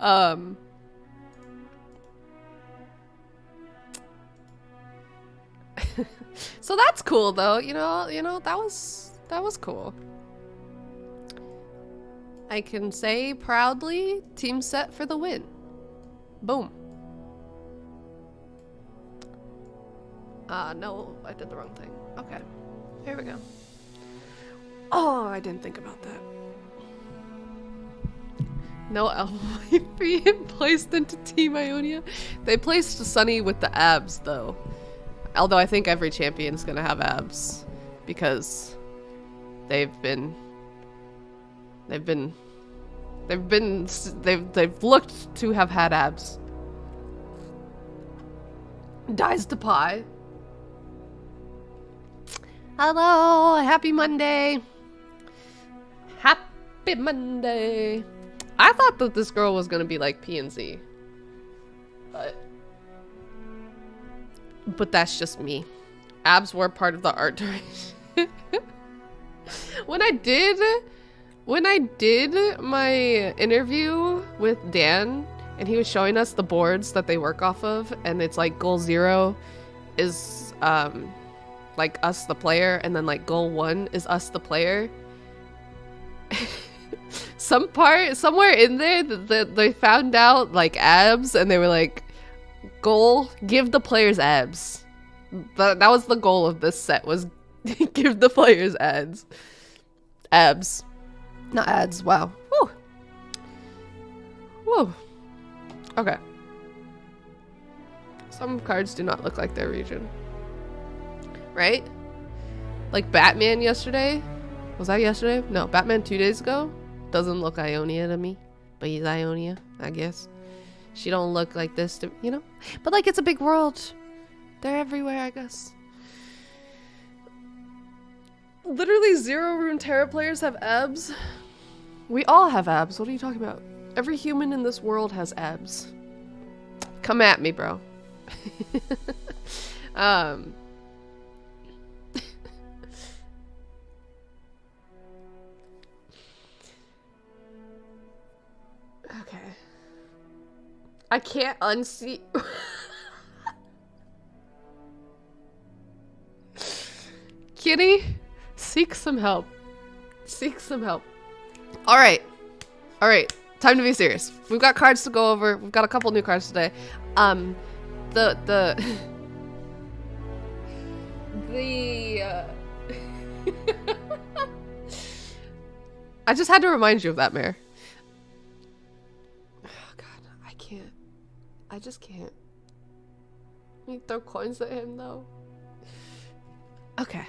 Um, so that's cool though. That was cool. I can say proudly, team set for the win. Boom. No, I did the wrong thing. Okay, here we go. Oh, I didn't think about that. No LP placed into Team Ionia. They placed Sunny with the abs though. Although I think every champion's gonna have abs because they've looked to have had abs. Dies to pie. Hello, happy Monday. Happy Monday. I thought that this girl was gonna be like PNZ, but that's just me. Abs were part of the art direction. When I did my interview with Dan, and he was showing us the boards that they work off of, and it's like goal 0 is like us the player, and then like goal 1 is us the player. Somewhere in there they found out like abs, and they were like, goal, give the players abs. That was the goal of this set, was give the players abs. Not ads, wow. Woo. Woo. Okay. Some cards do not look like their region. Right? Like Batman yesterday? Was that yesterday? No, Batman 2 days ago? Doesn't look Ionia to me. But he's Ionia, I guess. She don't look like this, you know? But like, it's a big world. They're everywhere, I guess. Literally 0 Runeterra players have abs. We all have abs. What are you talking about? Every human in this world has abs. Come at me, bro. Okay. I can't unsee. Kitty, seek some help. Seek some help. All right. Time to be serious. We've got cards to go over. We've got a couple new cards today. The I just had to remind you of that, Mare. Oh God, I can't. I just can't. You throw coins at him though. Okay.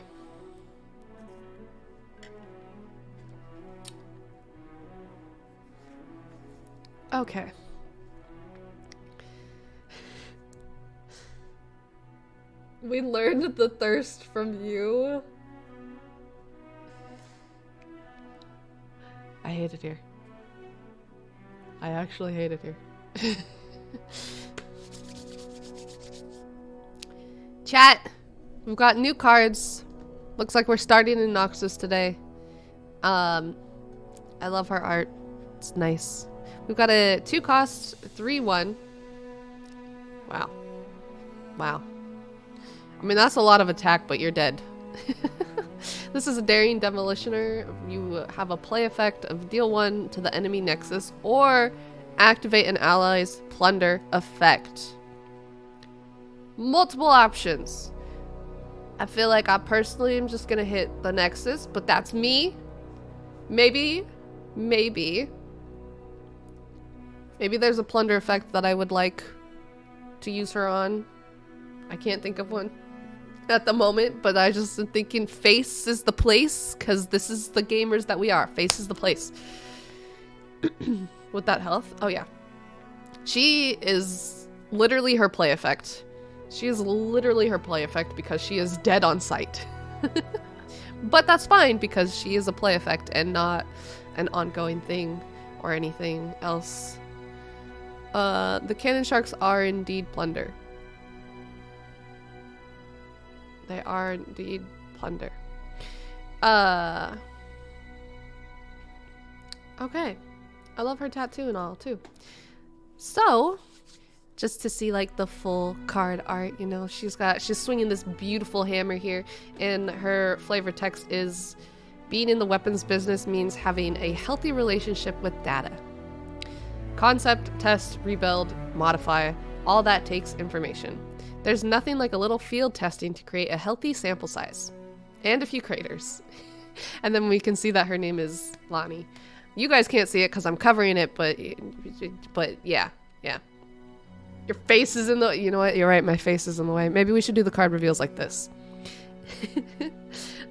Okay. We learned the thirst from you. I hate it here. I actually hate it here. Chat, we've got new cards. Looks like we're starting in Noxus today. I love her art. It's nice. We've got a 2-cost 3/1. Wow. Wow. I mean, that's a lot of attack, but you're dead. This is a Daring Demolitioner. You have a play effect of deal 1 to the enemy nexus or activate an ally's plunder effect. Multiple options. I feel like I personally am just gonna hit the nexus, but that's me. Maybe there's a plunder effect that I would like to use her on. I can't think of one at the moment, but I just am thinking face is the place, because this is the gamers that we are. Face is the place. With that health? Oh yeah. She is literally her play effect. She is literally her play effect because she is dead on sight. But that's fine because she is a play effect and not an ongoing thing or anything else. The cannon sharks are indeed plunder. They are indeed plunder. Okay. I love her tattoo and all too. So, just to see like the full card art, you know, she's swinging this beautiful hammer here, and her flavor text is, being in the weapons business means having a healthy relationship with data. Concept, test, rebuild, modify, all that takes information. There's nothing like a little field testing to create a healthy sample size. And a few craters. And then we can see that her name is Lonnie. You guys can't see it because I'm covering it, but yeah. Your face is in the... You know what? You're right, my face is in the way. Maybe we should do the card reveals like this.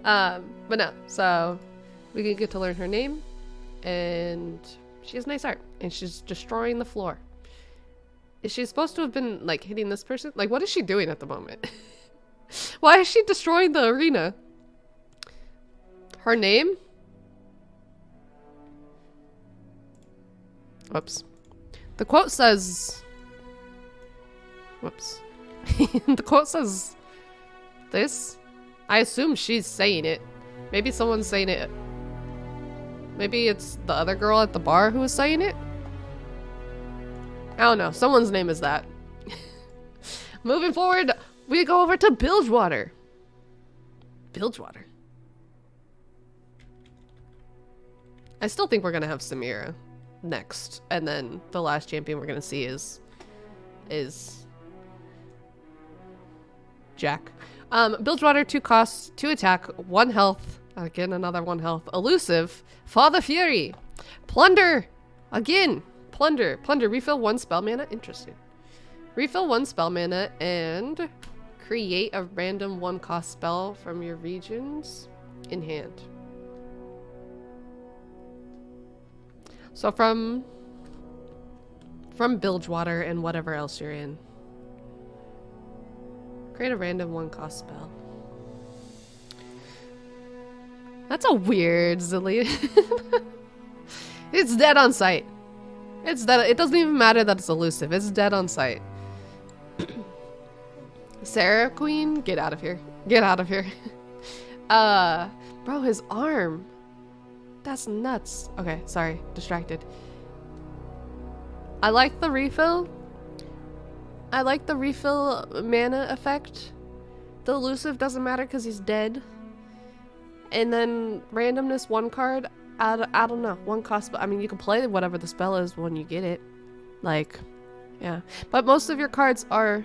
But no, so we can get to learn her name, and she has nice art, and she's destroying the floor. Is she supposed to have been like hitting this person? Like, what is she doing at the moment? Why is she destroying the arena? Her name? Whoops. The quote says... Whoops. The quote says this. I assume she's saying it. Maybe someone's saying it. Maybe it's the other girl at the bar who is saying it? I don't know. Someone's name is that. Moving forward, we go over to Bilgewater. Bilgewater. I still think we're going to have Samira next. And then the last champion we're going to see is Jack. Bilgewater, 2 costs, 2 attack, 1 health. Again, another 1 health. Elusive. Father Fury. Plunder. Again. Plunder. Plunder. Refill 1 spell mana. Interesting. Refill 1 spell mana and create a random 1 cost spell from your regions in hand. So from Bilgewater and whatever else you're in. Create a random 1 cost spell. That's a weird Zillion. It's dead on sight. It's dead. It doesn't even matter that it's elusive. It's dead on sight. Sarah Queen, get out of here. Get out of here. Bro, his arm. That's nuts. Okay, sorry. Distracted. I like the refill. I like the refill mana effect. The elusive doesn't matter because he's dead. And then randomness 1 card. I don't know. 1 cost. I mean, you can play whatever the spell is when you get it. Like, yeah. But most of your cards are...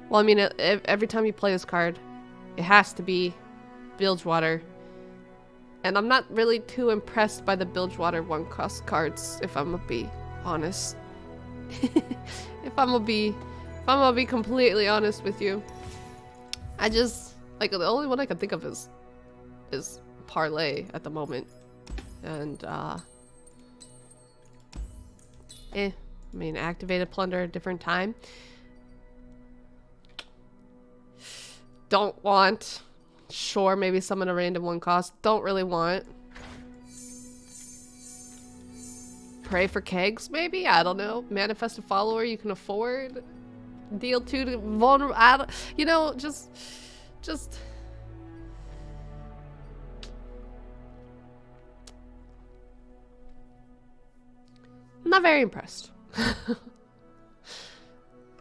Well, I mean, every time you play this card, it has to be Bilgewater. And I'm not really too impressed by the Bilgewater 1 cost cards, if I'm gonna be honest. If I'm gonna be completely honest with you. I just... Like, the only one I can think of is Parlay at the moment. And I mean, activated Plunder, different time. Don't want. Sure, maybe summon a random 1 cost. Don't really want. Pray for kegs, maybe? I don't know. Manifest a follower you can afford. Deal 2 to vulnerable. You know, just. I'm not very impressed.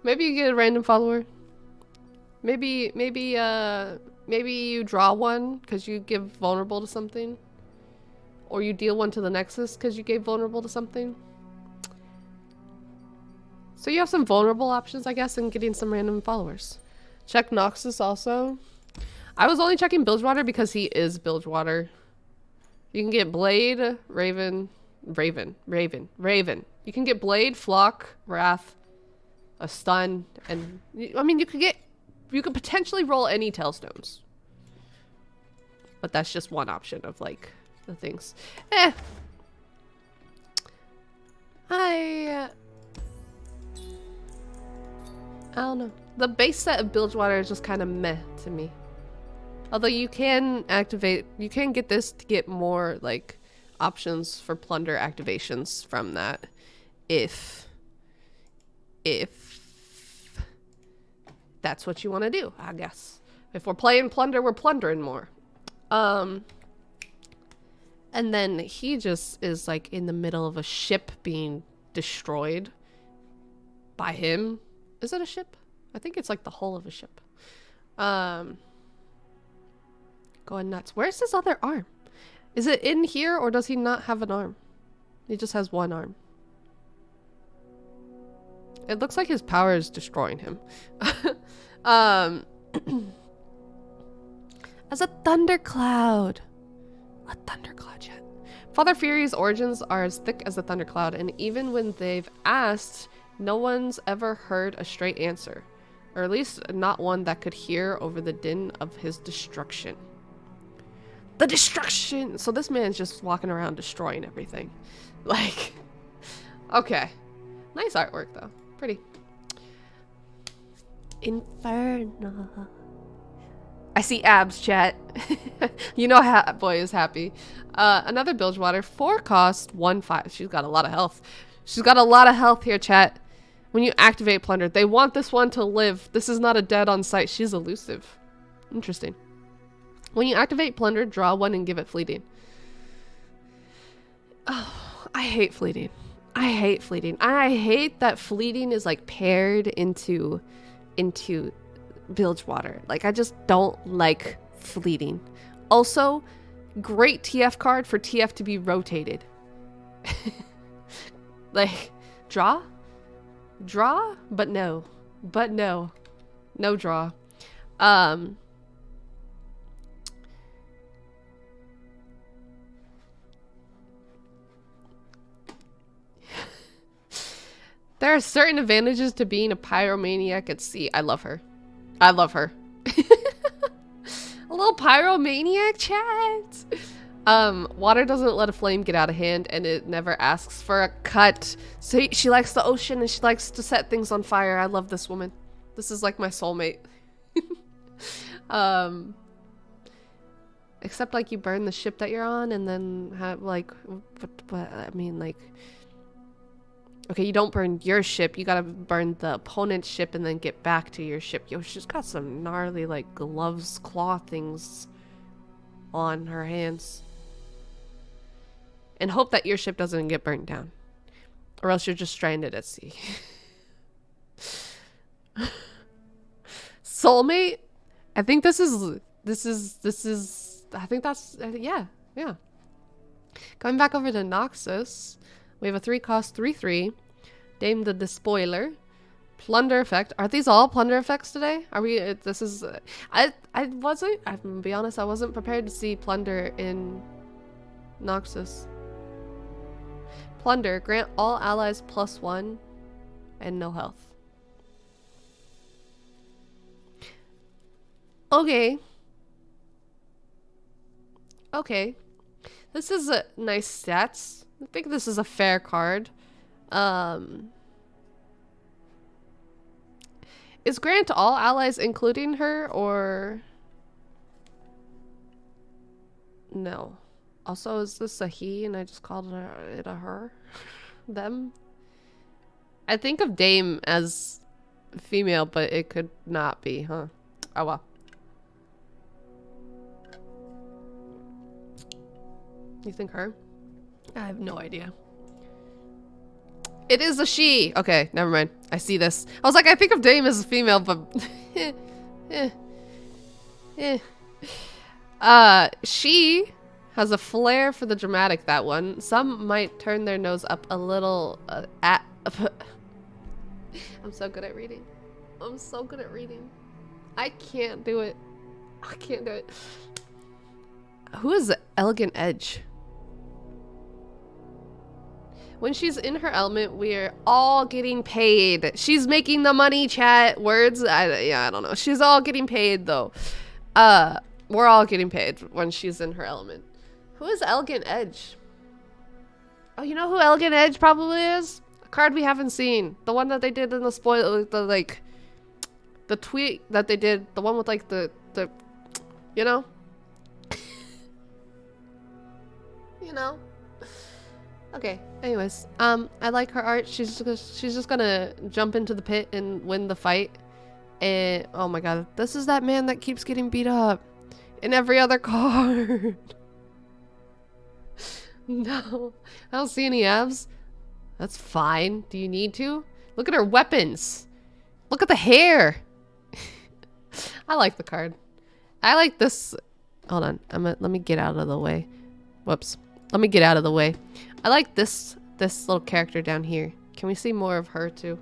Maybe you get a random follower. Maybe you draw 1 because you give vulnerable to something. Or you deal 1 to the Nexus because you gave vulnerable to something. So you have some vulnerable options, I guess, in getting some random followers. Check Noxus also. I was only checking Bilgewater because he is Bilgewater. You can get Blade, Raven. You can get Blade, Flock, Wrath, a Stun, and I mean you could potentially roll any Tailstones. But that's just one option of like the things. I don't know. The base set of Bilgewater is just kind of meh to me. Although you can get this to get more like options for Plunder activations from that if that's what you want to do, I guess. If we're playing Plunder, we're plundering more. And then he just is like in the middle of a ship being destroyed by him. Is it a ship? I think it's like the hull of a ship. Going nuts. Where's his other arm? Is it in here or does he not have an arm? He just has one arm. It looks like his power is destroying him. As a thundercloud. A thundercloud yet. Father Fury's origins are as thick as a thundercloud, and even when they've asked, no one's ever heard a straight answer. Or at least not one that could hear over the din of his destruction. The destruction! So this man's just walking around destroying everything. Like, okay. Nice artwork though. Pretty. Inferno. I see abs, chat. You know boy is happy. Another Bilgewater. 4 cost, 1/5. She's got a lot of health. She's got a lot of health here, chat. When you activate Plunder, they want this one to live. This is not a dead on sight. She's elusive. Interesting. When you activate Plunder, draw 1 and give it fleeting. Oh, I hate fleeting. I hate fleeting. I hate that fleeting is like paired into Bilgewater. Like, I just don't like fleeting. Also, great TF card for TF to be rotated. Like, draw, but no. No draw. There are certain advantages to being a pyromaniac at sea. I love her. I love her. A little pyromaniac, chat. Water doesn't let a flame get out of hand, and it never asks for a cut. So she likes the ocean and she likes to set things on fire. I love this woman. This is like my soulmate. Except like you burn the ship that you're on and then have like, but I mean like, okay, you don't burn your ship. You gotta burn the opponent's ship and then get back to your ship. Yo, she's got some gnarly, like, gloves, claw things on her hands. And hope that your ship doesn't get burnt down. Or else you're just stranded at sea. Soulmate? I think this is, I think that's, yeah. Coming back over to Noxus. We have a 3 cost, 3/3. Dame the Despoiler. Plunder effect. Are these all plunder effects today? Are we, this is, I'm gonna be honest, I wasn't prepared to see plunder in Noxus. Plunder. Grant all allies +1 and no health. Okay. Okay. This is a nice stats. I think this is a fair card. Is grant to all allies including her or no? Also, is this a he and I just called it a her? Them? I think of Dame as female, but it could not be, huh? Oh well. You think her? I have no idea. It is a she. Okay, never mind. I see this. I was like, I think of Dame as a female, but she has a flair for the dramatic, that one. Some might turn their nose up a little at I'm so good at reading. I'm so good at reading. I can't do it. I can't do it. Who is Elegant Edge? When she's in her element, we're all getting paid. She's making the money, chat. Words? Yeah, I don't know. She's all getting paid, though. We're all getting paid when she's in her element. Who is Elegant Edge? Oh, you know who Elegant Edge probably is? A card we haven't seen. The one that they did in the spoiler, the tweet that they did. The one with, like, the you know? You know? Okay, anyways, I like her art. She's just gonna jump into the pit and win the fight. And oh my god, this is that man that keeps getting beat up in every other card. No, I don't see any abs. That's fine. Do you need to? Look at her weapons. Look at the hair. I like the card. I like this. Hold on. Let me get out of the way. Whoops. Let me get out of the way. I like this little character down here. Can we see more of her too?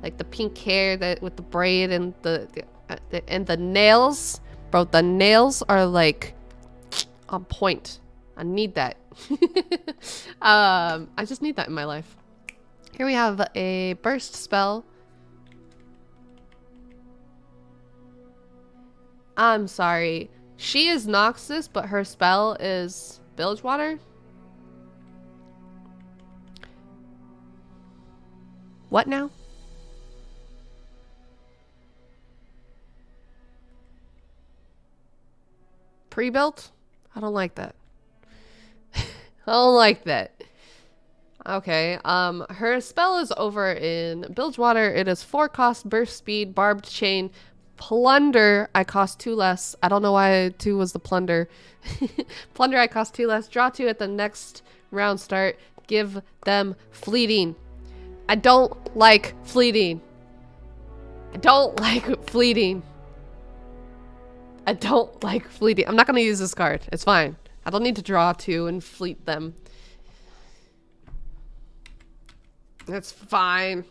Like the pink hair that with the braid and the nails. Bro, the nails are like on point. I need that. I just need that in my life. Here we have a burst spell. I'm sorry. She is Noxus, but her spell is Bilgewater. What now? Pre-built? I don't like that. I don't like that. Okay, her spell is over in Bilgewater. It is 4 cost, burst speed, barbed chain, plunder. I cost 2 less. I don't know why 2 was the plunder. Plunder, I cost 2 less. Draw 2 at the next round start. Give them fleeting. I don't like fleeting. I don't like fleeting. I don't like fleeting. I'm not going to use this card. It's fine. I don't need to draw 2 and fleet them. That's fine.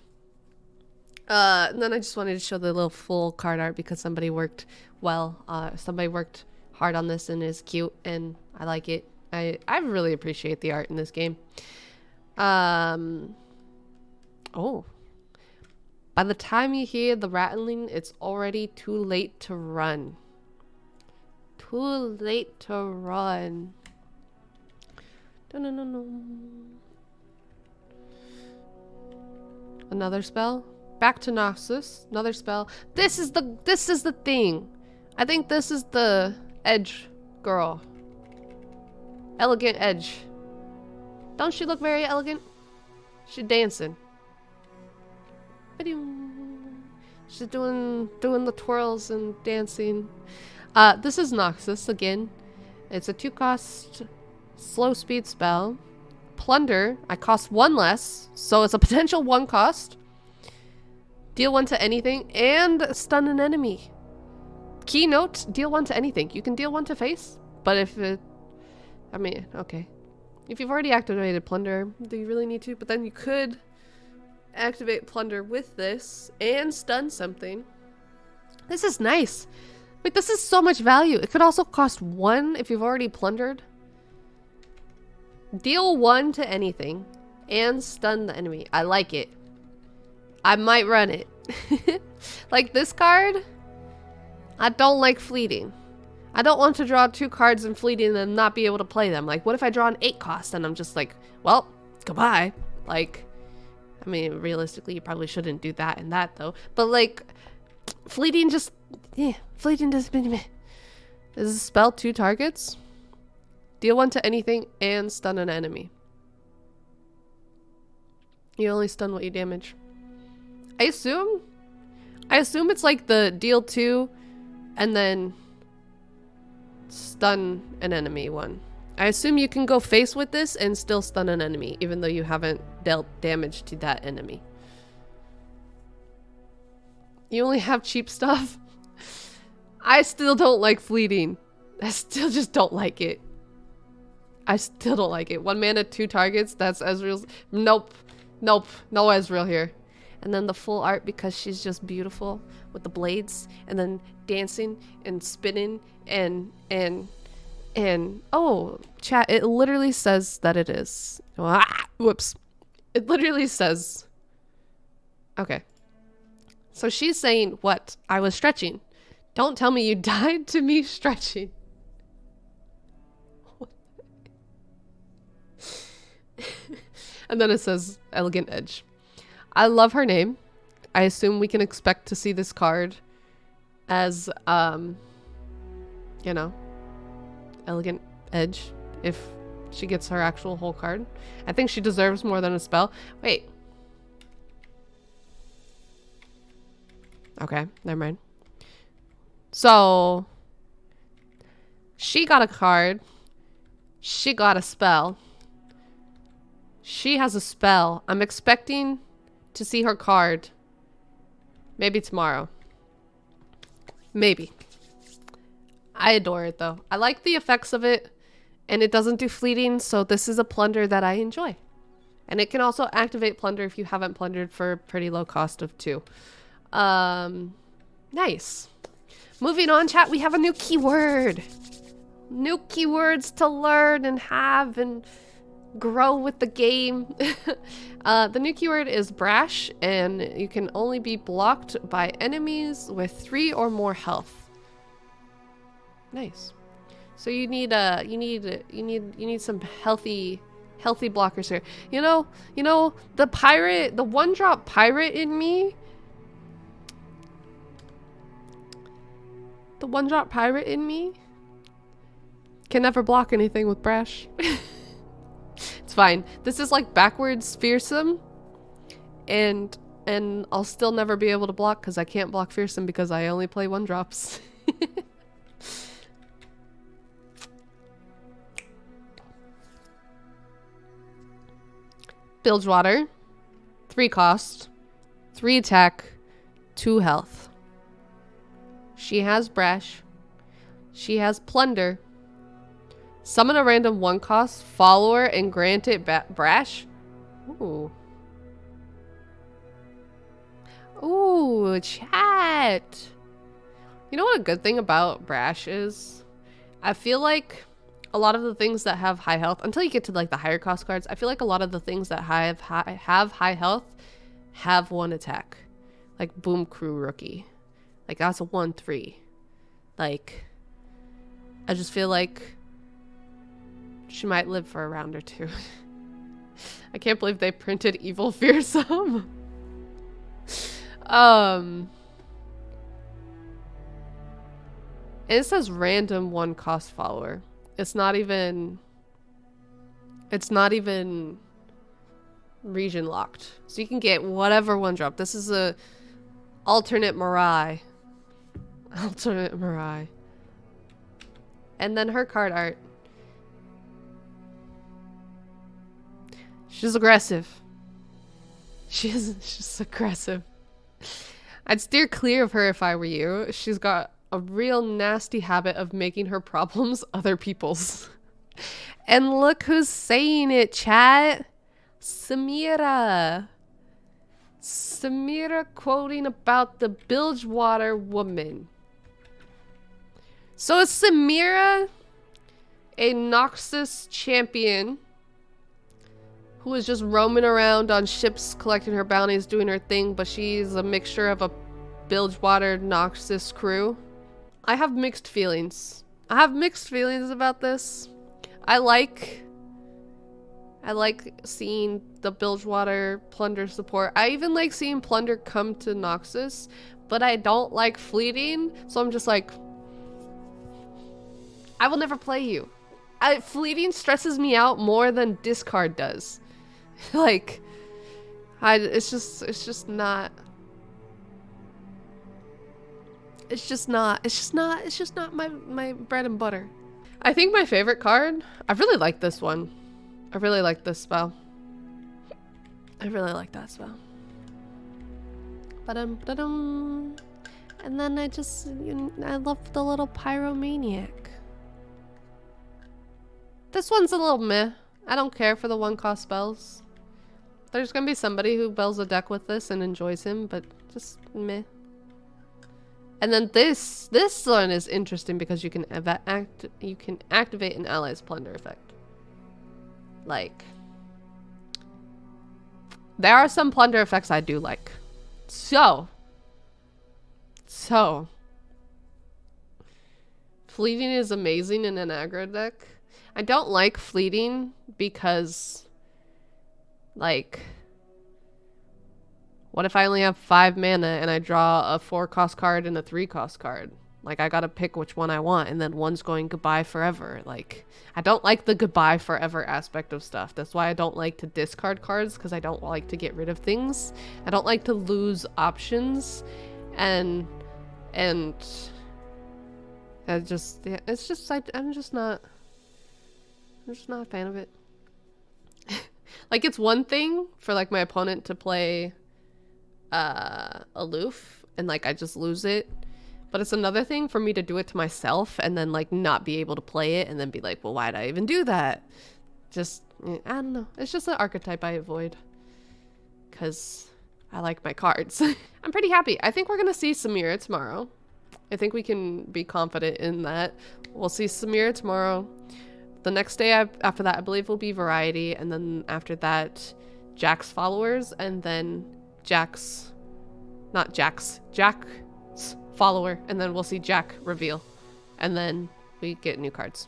And then I just wanted to show the little full card art because somebody worked well. Somebody worked hard on this and is cute and I like it. I really appreciate the art in this game. Oh. By the time you hear the rattling, it's already too late to run. Too late to run. Another spell. Back to Noxus. Another spell. This is the thing. I think this is the edge girl. Elegant edge. Don't she look very elegant? She's dancing. She's doing the twirls and dancing. This is Noxus again. It's a 2 cost slow speed spell. Plunder, I cost 1 less, so it's a potential 1 cost. Deal 1 to anything and stun an enemy. Keynote, deal 1 to anything. You can deal 1 to face, but if it, I mean, okay. If you've already activated Plunder, do you really need to? But then you could activate Plunder with this and stun something. This is nice. Wait, this is so much value. It could also cost 1 if you've already plundered. Deal 1 to anything and stun the enemy. I like it. I might run it. Like this card, I don't like fleeting. I don't want to draw 2 cards and fleeting and not be able to play them. Like, what if I draw an 8 cost and I'm just like, well, goodbye. Like, I mean, realistically, you probably shouldn't do that and that though. But like, fleeting just, yeah, fleeting doesn't mean me. Is this spell 2 targets? Deal 1 to anything and stun an enemy. You only stun what you damage. I assume it's like the deal 2 and then stun an enemy 1. I assume you can go face with this and still stun an enemy, even though you haven't dealt damage to that enemy. You only have cheap stuff? I still don't like fleeting. I still just don't like it. I still don't like it. 1 mana, 2 targets. That's Ezreal's. Nope. Nope. No Ezreal here. And then the full art because she's just beautiful with the blades and then dancing and spinning and oh, chat, it literally says that it is. Whoops. It literally says. Okay. So she's saying what? I was stretching. Don't tell me you died to me stretching. And then it says Elegant Edge. I love her name. I assume we can expect to see this card as, you know, Elegant Edge if she gets her actual whole card. I think she deserves more than a spell. Wait. Okay, never mind. So, she got a card. She got a spell. She has a spell. I'm expecting to see her card. Maybe tomorrow. Maybe. I adore it though. I like the effects of it, and it doesn't do fleeting, so this is a plunder that I enjoy. And it can also activate plunder if you haven't plundered for a pretty low cost of 2. Nice. Moving on, chat, we have a new keyword. New keywords to learn and have and grow with the game. The new keyword is brash, and you can only be blocked by enemies with 3 or more health. Nice. So you need some healthy blockers here. You know the pirate, the 1-drop pirate in me. The 1-drop pirate in me can never block anything with brash. It's fine. This is like backwards fearsome, and I'll still never be able to block because I can't block fearsome because I only play 1-drops. Bilgewater, 3 cost, 3 attack, 2 health. She has brash. She has plunder. Summon a random 1-cost follower and grant it brash. Ooh. Ooh, chat. You know what a good thing about brash is? I feel like a lot of the things that have high health, until you get to like the higher cost cards, I feel like a lot of the things that have high health have 1 attack. Like Boom Crew Rookie. Like that's a 1/3. Like, I just feel like she might live for a round or 2. I can't believe they printed Evil Fearsome. And it says random 1-cost follower. It's not even region locked. So you can get whatever 1-drop. This is a alternate Mirai. Alternate Mirai. And then her card art. She's aggressive. She's just aggressive. I'd steer clear of her if I were you. She's got a real nasty habit of making her problems other people's. And look who's saying it, chat. Samira. Samira quoting about the Bilgewater woman. So is Samira a Noxus champion who is just roaming around on ships collecting her bounties, doing her thing, but she's a mixture of a Bilgewater Noxus crew? I have mixed feelings. I have mixed feelings about this. I like seeing the Bilgewater Plunder support. I even like seeing Plunder come to Noxus, but I don't like fleeting, so I'm just like, I will never play you. Fleeting stresses me out more than discard does. Like, it's just not my bread and butter. I think my favorite card, I really like this one. I really like this spell. I really like that spell. Ba-dum, and then I love the little pyromaniac. This one's a little meh. I don't care for the 1-cost spells. There's gonna be somebody who builds a deck with this and enjoys him, but just meh. And then this one is interesting because you can activate an ally's plunder effect. Like, there are some plunder effects I do like. So fleeting is amazing in an aggro deck. I don't like fleeting because, like, what if I only have 5 mana and I draw a 4-cost card and a 3-cost card? Like, I gotta pick which one I want, and then one's going goodbye forever. Like, I don't like the goodbye forever aspect of stuff. That's why I don't like to discard cards, because I don't like to get rid of things. I don't like to lose options, and I just, yeah, it's just, I'm just not a fan of it. Like, it's one thing for, like, my opponent to play aloof and like I just lose it. But it's another thing for me to do it to myself and then like not be able to play it and then be like, well, why did I even do that? Just, I don't know. It's just an archetype I avoid because I like my cards. I'm pretty happy. I think we're going to see Samira tomorrow. I think we can be confident in that. We'll see Samira tomorrow. The next day after that, I believe, will be Variety. And then after that, Jack's followers. And then Jack's follower. And then we'll see Jack reveal. And then we get new cards.